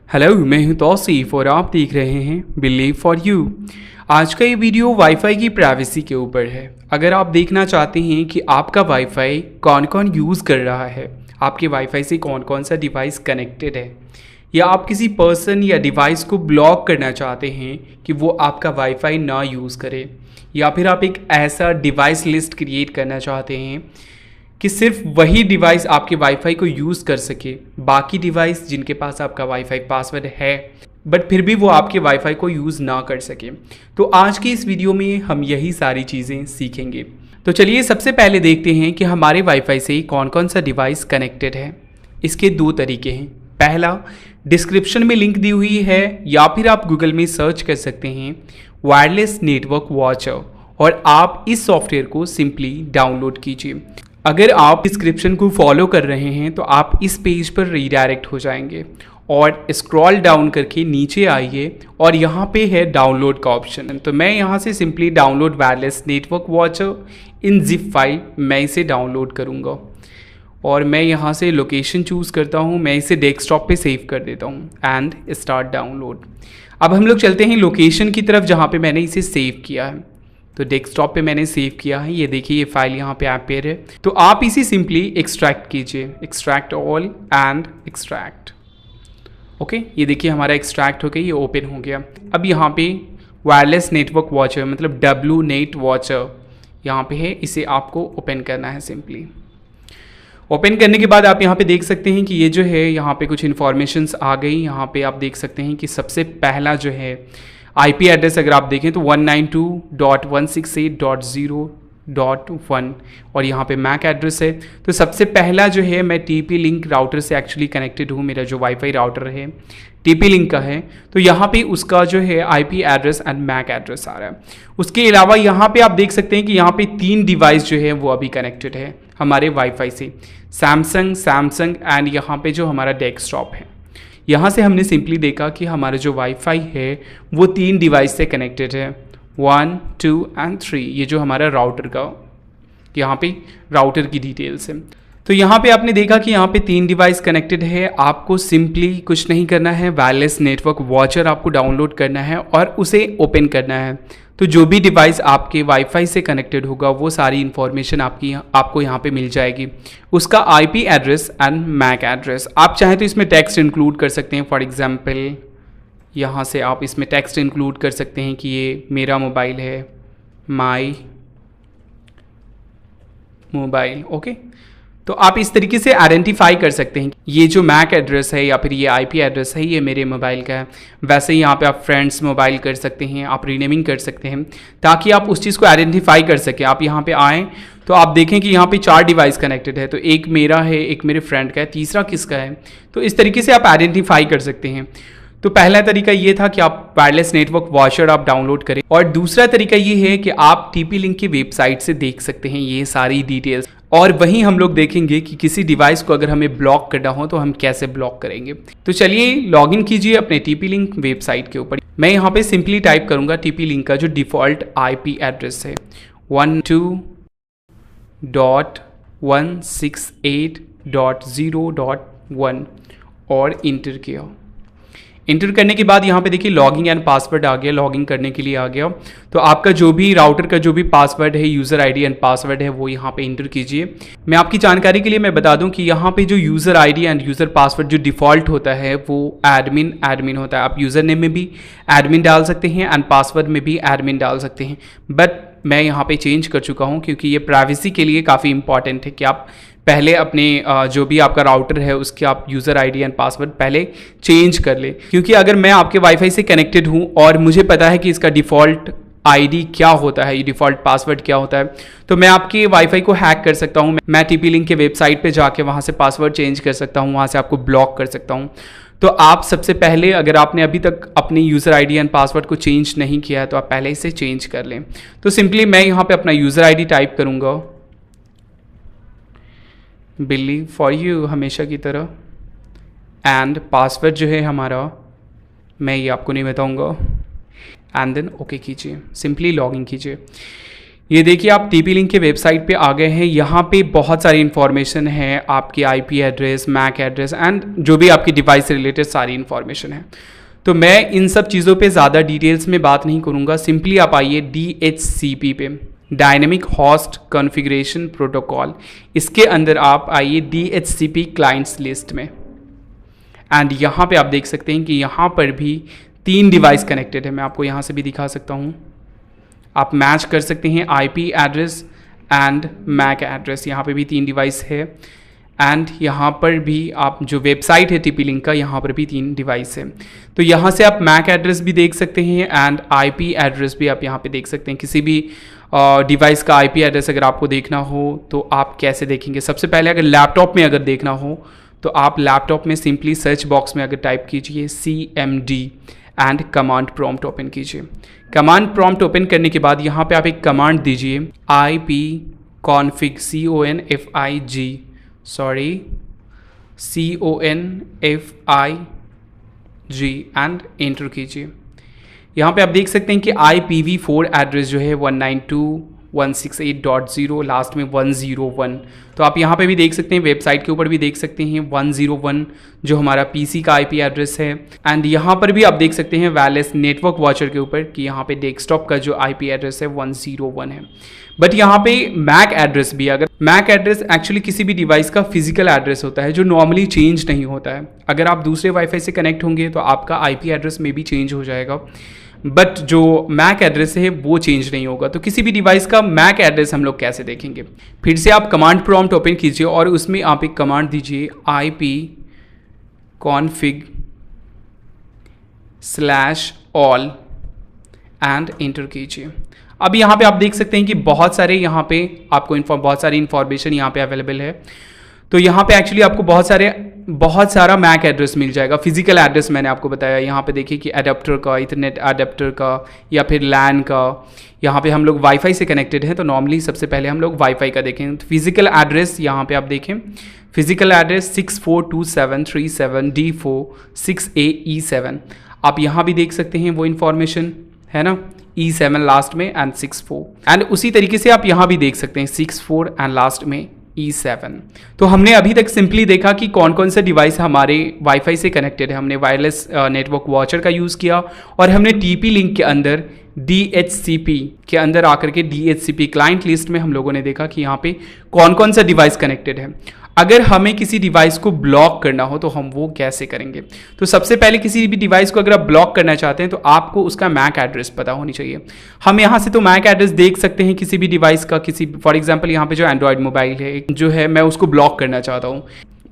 Hello, मैं हूं तौसीफ और आप देख रहे हैं बिलीव फॉर यू। आज का ये वीडियो वाईफाई की प्राइवेसी के ऊपर है। अगर आप देखना चाहते हैं कि आपका वाईफाई कौन कौन यूज़ कर रहा है, आपके वाईफाई से कौन कौन सा डिवाइस कनेक्टेड है, या आप किसी पर्सन या डिवाइस को ब्लॉक करना चाहते हैं कि वो आपका वाईफाई ना यूज़ करे, या फिर आप एक ऐसा डिवाइस लिस्ट क्रिएट करना चाहते हैं कि सिर्फ वही डिवाइस आपके वाईफाई को यूज़ कर सके, बाकी डिवाइस जिनके पास आपका वाईफाई पासवर्ड है बट फिर भी वो आपके वाईफाई को यूज़ ना कर सके। तो आज की इस वीडियो में हम यही सारी चीज़ें सीखेंगे। तो चलिए सबसे पहले देखते हैं कि हमारे वाईफाई से कौन कौन सा डिवाइस कनेक्टेड है। इसके दो तरीके हैं। पहला, डिस्क्रिप्शन में लिंक दी हुई है या फिर आप गूगल में सर्च कर सकते हैं वायरलेस नेटवर्क वॉचर और आप इस सॉफ्टवेयर को सिंपली डाउनलोड कीजिए। अगर आप डिस्क्रिप्शन को फॉलो कर रहे हैं तो आप इस पेज पर रीडायरेक्ट हो जाएंगे और स्क्रॉल डाउन करके नीचे आइए और यहाँ पे है डाउनलोड का ऑप्शन। तो मैं यहाँ से simply download wireless network watcher in zip file मैं इसे डाउनलोड करूँगा और मैं यहाँ से लोकेशन चूज़ करता हूँ। मैं इसे डेस्कटॉप पे सेव कर देता हूँ एंड स्टार्ट डाउनलोड। अब हम लोग चलते हैं लोकेशन की तरफ जहाँ पे मैंने इसे सेव किया है। तो डेस्कटॉप पे मैंने सेव किया है, ये देखिए ये फाइल यहाँ पे अपेयर है। तो आप इसे सिंपली एक्सट्रैक्ट कीजिए, extract all and extract. Okay, ये देखिए हमारा एक्सट्रैक्ट हो गया, ये ओपन हो गया। अब यहाँ पे वायरलेस नेटवर्क वॉचर मतलब WNET वॉचर यहाँ पे है, इसे आपको ओपन करना है। सिंपली ओपन करने के बाद आप यहाँ पे देख सकते हैं कि ये जो है यहाँ पे कुछ इन्फॉर्मेशंस आ गई। यहाँ पे आप देख सकते हैं कि सबसे पहला जो है IP एड्रेस अगर आप देखें तो 192.168.0.1 और यहाँ पे मैक एड्रेस है। तो सबसे पहला जो है मैं TP लिंक राउटर से एक्चुअली कनेक्टेड हूँ। मेरा जो वाईफाई राउटर है TP लिंक का है, तो यहाँ पे उसका जो है IP address and MAC address आ रहा है। उसके अलावा यहाँ पे आप देख सकते हैं कि यहाँ पे 3 डिवाइस जो है वो अभी कनेक्टेड है हमारे वाईफाई से, सैमसंग एंड यहाँ पे जो हमारा डेस्कटॉप है। यहाँ से हमने सिंपली देखा कि हमारा जो वाईफाई है वो 3 डिवाइस से कनेक्टेड है, 1, 2 एंड 3। ये जो हमारा राउटर का यहाँ पे राउटर की डिटेल्स है। तो यहाँ पे आपने देखा कि यहाँ पे 3 डिवाइस कनेक्टेड है। आपको सिंपली कुछ नहीं करना है, वायरलेस नेटवर्क वॉचर आपको डाउनलोड करना है और उसे ओपन करना है। तो जो भी डिवाइस आपके वाईफाई से कनेक्टेड होगा वो सारी इन्फॉर्मेशन आपको यहाँ पे मिल जाएगी, उसका IP address and MAC address. आप चाहें तो इसमें टेक्स्ट इंक्लूड कर सकते हैं। फॉर एग्जांपल यहाँ से आप इसमें टेक्स्ट इंक्लूड कर सकते हैं कि ये मेरा मोबाइल है, माई मोबाइल। ओके, तो आप इस तरीके से आइडेंटिफाई कर सकते हैं ये जो मैक एड्रेस है या फिर ये IP एड्रेस है ये मेरे मोबाइल का है। वैसे ही यहाँ पे आप फ्रेंड्स मोबाइल कर सकते हैं, आप रीनेमिंग कर सकते हैं ताकि आप उस चीज़ को आइडेंटिफाई कर सकें। आप यहाँ पे आएँ तो आप देखें कि यहाँ पे 4 डिवाइस कनेक्टेड है, तो एक मेरा है, एक मेरे फ्रेंड का है, तीसरा किसका है। तो इस तरीके से आप आइडेंटिफाई कर सकते हैं। तो पहला तरीका ये था कि आप वायरलेस नेटवर्क वॉचर आप डाउनलोड करें, और दूसरा तरीका ये है कि आप TP लिंक की वेबसाइट से देख सकते हैं ये सारी डिटेल्स। और वहीं हम लोग देखेंगे कि किसी डिवाइस को अगर हमें ब्लॉक करना हो तो हम कैसे ब्लॉक करेंगे। तो चलिए लॉगिन कीजिए अपने TP लिंक वेबसाइट के ऊपर। मैं यहाँ पे सिंपली टाइप करूँगा TP लिंक का जो डिफ़ॉल्ट IP एड्रेस है 12.168.0.1 और इंटर किया। इंटर करने के बाद यहाँ पे देखिए लॉगिन एंड पासवर्ड आ गया, लॉगिन करने के लिए आ गया। तो आपका जो भी राउटर का जो भी पासवर्ड है, यूज़र ID एंड पासवर्ड है, वो यहाँ पे इंटर कीजिए। मैं आपकी जानकारी के लिए मैं बता दूं कि यहाँ पे जो user ID end user password जो डिफ़ॉल्ट होता है वो एडमिन होता है। आप यूज़र नेम में भी एडमिन डाल सकते हैं एंड पासवर्ड में भी एडमिन डाल सकते हैं, बट मैं यहाँ पे चेंज कर चुका हूँ क्योंकि ये प्राइवेसी के लिए काफ़ी इंपॉर्टेंट है कि आप पहले अपने जो भी आपका राउटर है उसके आप यूज़र ID एंड पासवर्ड पहले चेंज कर ले। क्योंकि अगर मैं आपके वाईफाई से कनेक्टेड हूँ और मुझे पता है कि इसका डिफ़ॉल्ट ID क्या होता है, ये डिफ़ॉल्ट पासवर्ड क्या होता है, तो मैं आपके वाईफाई को हैक कर सकता हूँ। मैं TP लिंक के वेबसाइट पे जाके वहाँ से पासवर्ड चेंज कर सकता हूँ, वहाँ से आपको ब्लॉक कर सकता हूँ। तो आप सबसे पहले अगर आपने अभी तक अपनी यूज़र ID एंड पासवर्ड को चेंज नहीं किया है तो आप पहले इसे चेंज कर लें। तो सिंपली मैं यहाँ पे अपना यूज़र ID टाइप करूँगा, बिलीव फॉर यू हमेशा की तरह, एंड पासवर्ड जो है हमारा मैं ये आपको नहीं बताऊँगा, एंड देन ओके कीजिए, सिंपली लॉगिन कीजिए। ये देखिए आप TP लिंक के वेबसाइट पे आ गए हैं। यहाँ पे बहुत सारी इन्फॉर्मेशन है, आपकी IP address, MAC address and जो भी आपकी डिवाइस से रिलेटेड सारी इन्फॉर्मेशन है। तो मैं इन सब चीज़ों पे ज़्यादा डिटेल्स में बात नहीं करूँगा। सिंपली आप आइए DHCP पे, डायनेमिक होस्ट कॉन्फ़िगरेशन प्रोटोकॉल, इसके अंदर आप आइए DHCP क्लाइंट्स लिस्ट में एंड यहाँ पे आप देख सकते हैं कि यहाँ पर भी 3 डिवाइस कनेक्टेड है। मैं आपको यहाँ से भी दिखा सकता हूँ, आप मैच कर सकते हैं IP address and MAC address. यहाँ पे भी 3 डिवाइस है एंड यहाँ पर भी आप जो वेबसाइट है TP लिंक का, यहाँ पर भी 3 डिवाइस है। तो यहाँ से आप मैक एड्रेस भी देख सकते हैं एंड IP एड्रेस भी आप यहाँ पे देख सकते हैं। किसी भी डिवाइस का IP एड्रेस अगर आपको देखना हो तो आप कैसे देखेंगे? सबसे पहले अगर लैपटॉप में अगर देखना हो तो आप लैपटॉप में सिंपली सर्च बॉक्स में अगर टाइप कीजिए CMD and command prompt open कीजिए। कमांड प्रॉम्प्ट ओपन करने के बाद यहाँ पे आप एक कमांड दीजिए ipconfig CONFIG एंड एंटर कीजिए। यहाँ पे आप देख सकते हैं कि IPv4 एड्रेस जो है 192.168.0 लास्ट में 101। तो आप यहाँ पे भी देख सकते हैं, वेबसाइट के ऊपर भी देख सकते हैं 101 जो हमारा PC का IP एड्रेस है एंड यहाँ पर भी आप देख सकते हैं वायरलेस नेटवर्क वॉचर के ऊपर कि यहाँ पे डेस्कटॉप का जो IP एड्रेस है 101 है। बट यहाँ पे मैक एड्रेस भी, अगर मैक एड्रेस एक्चुअली किसी भी डिवाइस का फिजिकल एड्रेस होता है जो नॉर्मली चेंज नहीं होता है। अगर आप दूसरे वाईफाई से कनेक्ट होंगे तो आपका IP एड्रेस में भी चेंज हो जाएगा, बट जो मैक एड्रेस है वो चेंज नहीं होगा। तो किसी भी डिवाइस का मैक एड्रेस हम लोग कैसे देखेंगे? फिर से आप कमांड प्रॉम्प्ट ओपन कीजिए और उसमें आप एक कमांड दीजिए ipconfig/all एंड इंटर कीजिए। अब यहाँ पे आप देख सकते हैं कि बहुत सारी इंफॉर्मेशन यहाँ पे अवेलेबल है। तो यहाँ पे एक्चुअली आपको बहुत सारा मैक एड्रेस मिल जाएगा। फिजिकल एड्रेस मैंने आपको बताया, यहाँ पे देखिए कि अडेप्टर का, इथरनेट अडेप्टर का या फिर लैन का। यहाँ पे हम लोग वाईफाई से कनेक्टेड हैं तो नॉर्मली सबसे पहले हम लोग वाईफाई का देखें। तो फिजिकल एड्रेस यहाँ पे आप देखें, फिजिकल एड्रेस 642737D4 6AE7। आप यहाँ भी देख सकते हैं वो इन्फॉर्मेशन है ना, E7 लास्ट में एंड 64 एंड उसी तरीके से आप यहाँ भी देख सकते हैं 64 एंड लास्ट में E7। तो हमने अभी तक सिंपली देखा कि कौन कौन से डिवाइस हमारे वाईफाई से कनेक्टेड है। हमने वायरलेस नेटवर्क वॉचर का यूज़ किया और हमने TP लिंक के अंदर DHCP के अंदर आकर के DHCP क्लाइंट लिस्ट में हम लोगों ने देखा कि यहाँ पे कौन कौन सा डिवाइस कनेक्टेड है। अगर हमें किसी डिवाइस को ब्लॉक करना हो तो हम वो कैसे करेंगे? तो सबसे पहले किसी भी डिवाइस को अगर आप ब्लॉक करना चाहते हैं तो आपको उसका मैक एड्रेस पता होनी चाहिए। हम यहाँ से तो मैक एड्रेस देख सकते हैं किसी भी डिवाइस का, फॉर एग्जांपल यहाँ पे जो एंड्रॉयड मोबाइल है जो है, मैं उसको ब्लॉक करना चाहता हूँ,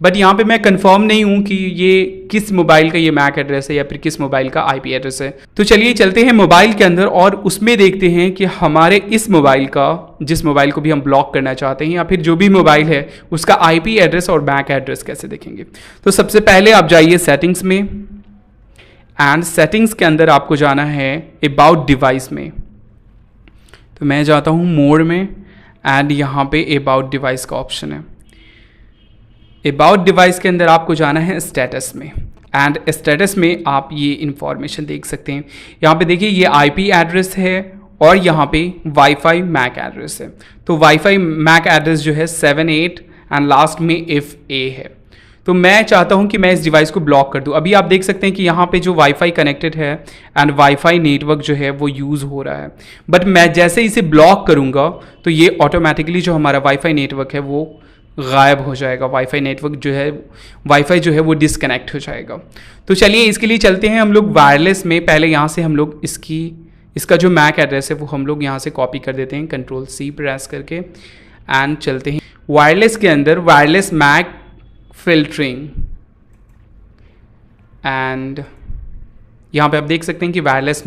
बट यहाँ पे मैं कंफर्म नहीं हूँ कि ये किस मोबाइल का ये मैक एड्रेस है या फिर किस मोबाइल का IP एड्रेस है। तो चलिए चलते हैं मोबाइल के अंदर और उसमें देखते हैं कि हमारे इस मोबाइल का, जिस मोबाइल को भी हम ब्लॉक करना चाहते हैं या फिर जो भी मोबाइल है उसका IP एड्रेस और मैक एड्रेस कैसे देखेंगे। तो सबसे पहले आप जाइए सेटिंग्स में एंड सेटिंग्स के अंदर आपको जाना है अबाउट डिवाइस में। तो मैं जाता हूँ मोड में एंड यहाँ पे अबाउट डिवाइस का ऑप्शन है। अबाउट डिवाइस के अंदर आपको जाना है स्टेटस में एंड स्टेटस में आप ये इंफॉर्मेशन देख सकते हैं। यहाँ पे देखिए ये IP एड्रेस है और यहाँ पे वाईफाई मैक एड्रेस है। तो वाईफाई मैक एड्रेस जो है 78 एंड लास्ट में FA है। तो मैं चाहता हूँ कि मैं इस डिवाइस को ब्लॉक कर दूँ। अभी आप देख सकते हैं कि यहाँ पे जो वाईफाई कनेक्टेड है एंड वाईफाई नेटवर्क जो है वो यूज़ हो रहा है, बट मैं जैसे इसे ब्लॉक करूँगा तो ये ऑटोमेटिकली जो हमारा वाईफाई नेटवर्क है वो गायब हो जाएगा। वाईफाई नेटवर्क जो है, वाईफाई जो है वो डिसकनेक्ट हो जाएगा। तो चलिए इसके लिए चलते हैं हम लोग वायरलेस में। पहले यहाँ से हम लोग इसका जो मैक एड्रेस है वो हम लोग यहाँ से कॉपी कर देते हैं Ctrl+C प्रेस करके एंड चलते हैं वायरलेस के अंदर, वायरलेस मैक फिल्टरिंग एंड यहाँ पे आप देख सकते हैं कि वायरलेस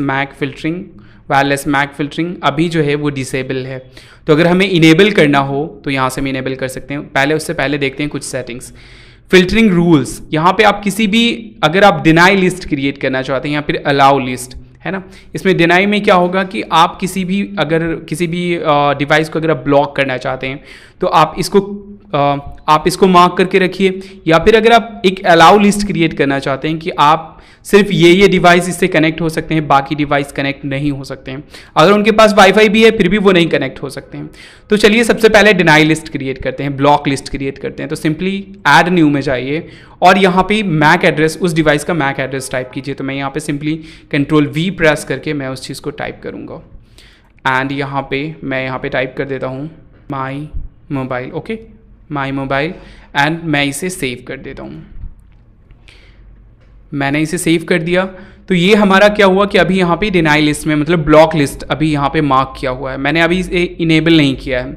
मैक फिल्टरिंग अभी जो है वो डिसेबल है। तो अगर हमें इनेबल करना हो तो यहाँ से हम इनेबल कर सकते हैं। उससे पहले देखते हैं कुछ सेटिंग्स। फिल्टरिंग रूल्स, यहाँ पे आप किसी भी, अगर आप डिनाई लिस्ट क्रिएट करना चाहते हैं या फिर अलाउ लिस्ट है ना, इसमें डिनाई में क्या होगा कि आप किसी भी डिवाइस को अगर आप ब्लॉक करना चाहते हैं तो आप इसको आप इसको मार्क करके रखिए। या फिर अगर आप एक अलाउ लिस्ट क्रिएट करना चाहते हैं कि आप सिर्फ ये डिवाइस इससे कनेक्ट हो सकते हैं, बाकी डिवाइस कनेक्ट नहीं हो सकते हैं, अगर उनके पास वाईफाई भी है फिर भी वो नहीं कनेक्ट हो सकते हैं। तो चलिए सबसे पहले डिनाई लिस्ट क्रिएट करते हैं, ब्लॉक लिस्ट क्रिएट करते हैं। तो सिंपली ऐड न्यू में जाइए और यहाँ पे मैक एड्रेस, उस डिवाइस का मैक एड्रेस टाइप कीजिए। तो मैं यहाँ पे सिंपली Ctrl+V प्रेस करके मैं उस चीज़ को टाइप करूँगा एंड यहाँ पे मैं यहाँ पे टाइप कर देता हूँ my mobile. Okay, my mobile and मैं इसे सेव कर देता हूँ। मैंने इसे सेव कर दिया। तो ये हमारा क्या हुआ कि अभी यहाँ पे डिनाई लिस्ट में, मतलब ब्लॉक लिस्ट अभी यहाँ पे मार्क किया हुआ है, मैंने अभी इसे इनेबल नहीं किया है।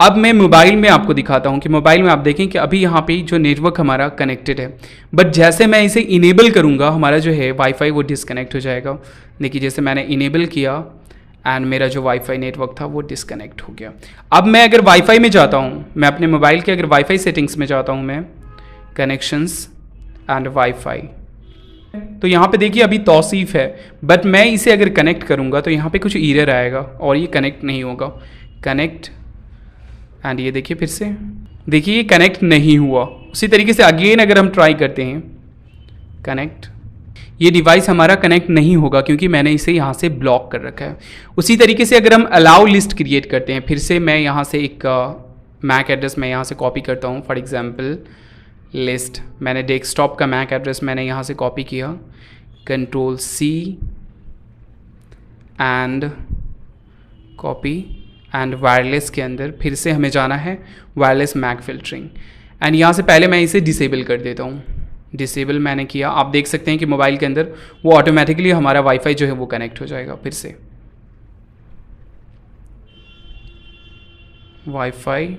अब मैं मोबाइल में आपको दिखाता हूँ कि मोबाइल में आप देखें कि अभी यहाँ पे जो नेटवर्क हमारा कनेक्टेड है, बट जैसे मैं इसे इनेबल करूँगा हमारा जो है वाईफाई वो डिसकनेक्ट हो जाएगा। देखिए जैसे मैंने इनेबल किया एंड मेरा जो वाईफाई नेटवर्क था वो डिसकनेक्ट हो गया। अब मैं अगर वाईफाई में जाता हूँ, मैं अपने मोबाइल के अगर वाईफाई सेटिंग्स में जाता हूँ, मैं कनेक्शंस एंड वाईफाई, तो यहाँ पे देखिए अभी तौसीफ है, बट मैं इसे अगर कनेक्ट करूँगा तो यहाँ पे कुछ एरर आएगा और ये कनेक्ट नहीं होगा। कनेक्ट एंड ये देखिए फिर से देखिए ये कनेक्ट नहीं हुआ। उसी तरीके से अगेन अगर हम ट्राई करते हैं कनेक्ट, ये डिवाइस हमारा कनेक्ट नहीं होगा क्योंकि मैंने इसे यहाँ से ब्लॉक कर रखा है। उसी तरीके से अगर हम अलाउ लिस्ट क्रिएट करते हैं, फिर से मैं यहाँ से एक मैक एड्रेस मैं यहाँ से कॉपी करता हूँ। फॉर एग्जांपल लिस्ट, मैंने डेस्कटॉप का मैक एड्रेस मैंने यहाँ से कॉपी किया, Ctrl+C and copy and wireless के अंदर फिर से हमें जाना है वायरलेस मैक फिल्टरिंग एंड यहाँ से पहले मैं इसे डिसेबल कर देता हूँ। डिसेबल मैंने किया, आप देख सकते हैं कि मोबाइल के अंदर वो ऑटोमेटिकली हमारा वाईफाई जो है वो कनेक्ट हो जाएगा। फिर से वाईफाई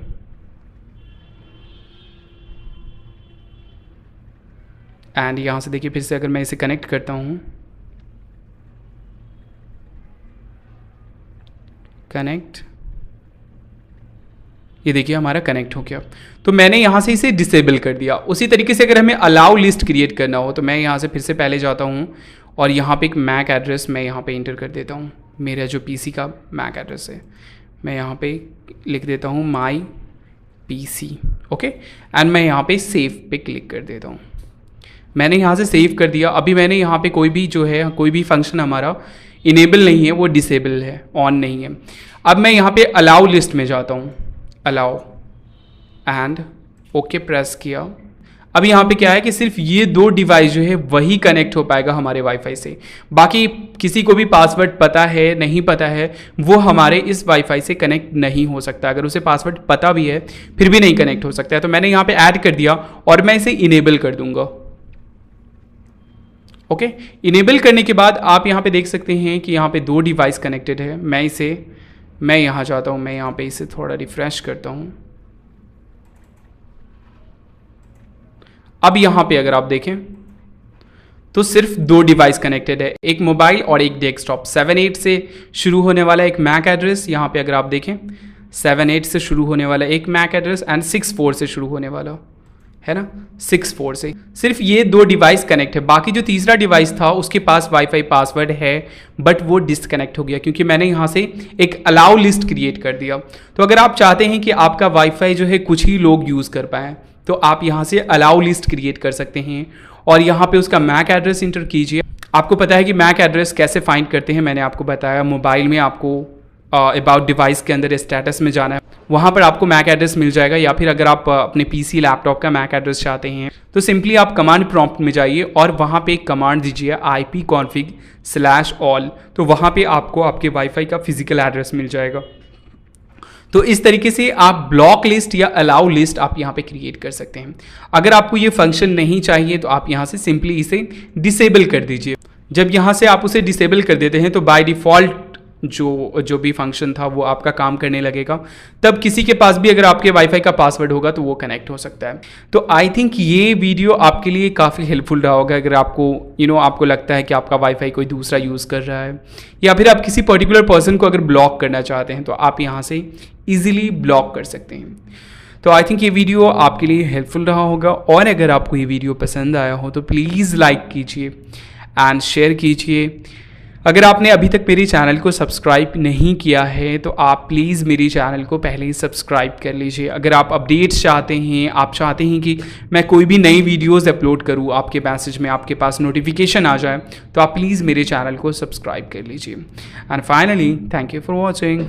एंड यहाँ से देखिए फिर से अगर मैं इसे कनेक्ट करता हूँ, कनेक्ट, ये देखिए हमारा कनेक्ट हो गया। तो मैंने यहाँ से इसे डिसेबल कर दिया। उसी तरीके से अगर हमें अलाउ लिस्ट क्रिएट करना हो तो मैं यहाँ से फिर से पहले जाता हूँ और यहाँ पे एक मैक एड्रेस मैं यहाँ पे इंटर कर देता हूँ। मेरा जो पीसी का मैक एड्रेस है मैं यहाँ पे लिख देता हूँ माई पीसी। ओके, एंड मैं यहाँ पे सेव पे क्लिक कर देता हूँ। मैंने यहाँ से सेव कर दिया। अभी मैंने यहाँ पे कोई भी जो है कोई भी फंक्शन हमारा इनेबल नहीं है, वो डिसेबल है, ऑन नहीं है। अब मैं यहाँ पे अलाउ लिस्ट में जाता हूँ, अलाउ एंड ओके प्रेस किया। अब यहाँ पे क्या है कि सिर्फ ये दो डिवाइस जो है वही कनेक्ट हो पाएगा हमारे वाईफाई से। बाकी किसी को भी पासवर्ड पता है नहीं पता है वो हमारे इस वाईफाई से कनेक्ट नहीं हो सकता। अगर उसे पासवर्ड पता भी है फिर भी नहीं कनेक्ट हो सकता है। तो मैंने यहाँ पे ऐड कर दिया और मैं इसे इनेबल कर दूंगा। ओके, इनेबल करने के बाद आप यहाँ पे देख सकते हैं कि यहाँ पे दो डिवाइस कनेक्टेड है। मैं यहाँ जाता हूँ, मैं यहाँ पे इसे थोड़ा रिफ्रेश करता हूँ। अब यहाँ पे अगर आप देखें तो सिर्फ दो डिवाइस कनेक्टेड है, एक मोबाइल और एक डेस्कटॉप। 78 से शुरू होने वाला एक मैक एड्रेस, यहाँ पे अगर आप देखें 78 से शुरू होने वाला एक मैक एड्रेस एंड 64 से शुरू होने वाला है ना, 64 से। सिर्फ ये दो डिवाइस कनेक्ट है। बाकी जो तीसरा डिवाइस था उसके पास वाईफाई पासवर्ड है बट वो डिसकनेक्ट हो गया क्योंकि मैंने यहाँ से एक अलाउ लिस्ट क्रिएट कर दिया। तो अगर आप चाहते हैं कि आपका वाईफाई जो है कुछ ही लोग यूज़ कर पाएँ तो आप यहाँ से अलाउ लिस्ट क्रिएट कर सकते हैं और यहाँ पे उसका मैक एड्रेस इंटर कीजिए। आपको पता है कि मैक एड्रेस कैसे फाइंड करते हैं, मैंने आपको बताया। मोबाइल में आपको अबाउट डिवाइस के अंदर स्टेटस में जाना है, वहाँ पर आपको मैक एड्रेस मिल जाएगा। या फिर अगर आप अपने पीसी लैपटॉप का मैक एड्रेस चाहते हैं तो सिंपली आप कमांड प्रॉम्प्ट में जाइए और वहाँ पे एक कमांड दीजिए ipconfig/all, तो वहाँ पे आपको आपके वाईफाई का फिजिकल एड्रेस मिल जाएगा। तो इस तरीके से आप ब्लॉक लिस्ट या अलाउ लिस्ट आप यहाँ पे क्रिएट कर सकते हैं। अगर आपको ये फंक्शन नहीं चाहिए तो आप यहाँ से सिंपली इसे डिसेबल कर दीजिए। जब यहाँ से आप उसे डिसेबल कर देते हैं तो बाय डिफ़ॉल्ट जो भी फंक्शन था वो आपका काम करने लगेगा। तब किसी के पास भी अगर आपके वाईफाई का पासवर्ड होगा तो वो कनेक्ट हो सकता है। तो आई थिंक ये वीडियो आपके लिए काफ़ी हेल्पफुल रहा होगा। अगर आपको आपको लगता है कि आपका वाईफाई कोई दूसरा यूज़ कर रहा है या फिर आप किसी पर्टिकुलर पर्सन को अगर ब्लॉक करना चाहते हैं तो आप यहाँ से ईजिली ब्लॉक कर सकते हैं। तो आई थिंक ये वीडियो आपके लिए हेल्पफुल रहा होगा और अगर आपको ये वीडियो पसंद आया हो तो प्लीज़ लाइक कीजिए एंड शेयर कीजिए। अगर आपने अभी तक मेरे चैनल को सब्सक्राइब नहीं किया है तो आप प्लीज़ मेरे चैनल को पहले ही सब्सक्राइब कर लीजिए। अगर आप अपडेट्स चाहते हैं, आप चाहते हैं कि मैं कोई भी नई वीडियोस अपलोड करूं, आपके मैसेज में आपके पास नोटिफिकेशन आ जाए, तो आप प्लीज़ मेरे चैनल को सब्सक्राइब कर लीजिए। And finally thank you for watching.